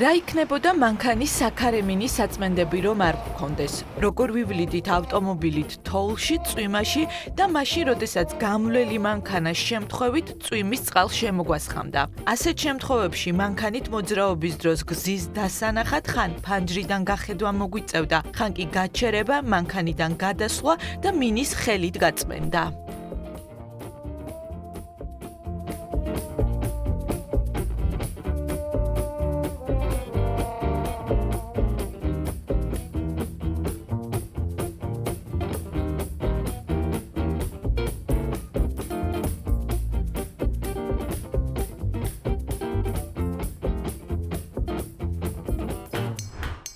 რა იქნებოდა მანქანის საქარემინის საწმენდები რომ არ გქონდეს? როგორ ვივლიდით ავტომობილით თოვლში, წვიმაში და მაშინ, როდესაც გამვლელი მანქანა შემთხვევით წვიმის წყალს შემოგვასხამდა. ასეთ შემთხვევებში მანქანით მოძრაობის დროს გზის დასანახად ხან ფანჯრიდან გახედვა მოგვიწევდა, ხან კი გაჩერება, მანქანიდან გადასვლა და მინის ხელით გაწმენდა.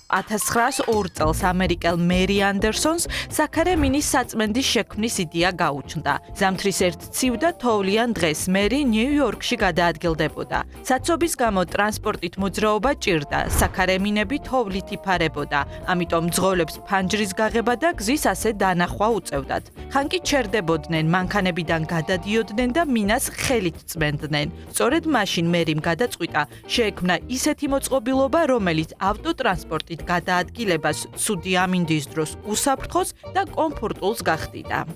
$1902 წელს ამერიკელ მერი ანდერსონს საქარემინის საწმენდის შექმნის იდეა გაუჩნდა. ზამთრის ერთ ცივ და თოვლიან დღეს მერი ნიუ-იორკში გადაადგილდებოდა. საცობის გამო ტრანსპორტით მოძრაობა ჭირდა, საქარემინები თოვლით იფარებოდა, ამიტომ მძღოლებს ფანჯრის გაღება და გზის ასე დანახვა უწევდათ. ხან კი ჩერდებოდნენ, მანქანებიდან გადადიოდნენ და მინას ხელით წმენდნენ. სწორედ მაშინ მერიმ გადაწყვიტა, შეექმნა ისეთი მოწყობილობა, რომელიც ავტოტრანსპორტით გადაადგილებას ცუდი ამინდის დროს უსაფრთხოს და კომფორტულს გახდიდა.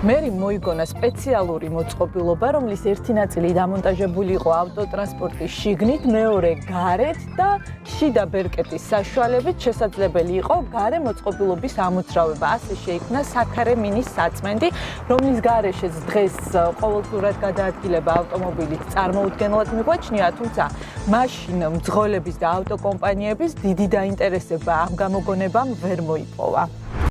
მერიმ მოიგონა სპეციალური მოწყობილობა, რომლის ერთი ნაწილი დამონტაჟებული იყო ავტოტრანსპორტის შიგნით, მეორე გარეთ და შიდა ბერკეტის საშუალებით შესაძლებელი იყო გარე მოწყობილობის ამოძრავება. ასე შეიქმნა საქარემინის საწმენდი, რომლის გარეშეც დღეს ყოველდღურად გადაადგილება ავტომობილით წარმოუდგენლად მიგვაჩნია, თუმცა მაშინ მძღოლების და ავტოკომპანიების დიდი დაინტერესება ამ გამოგონებამ ვერ მოიპოვა.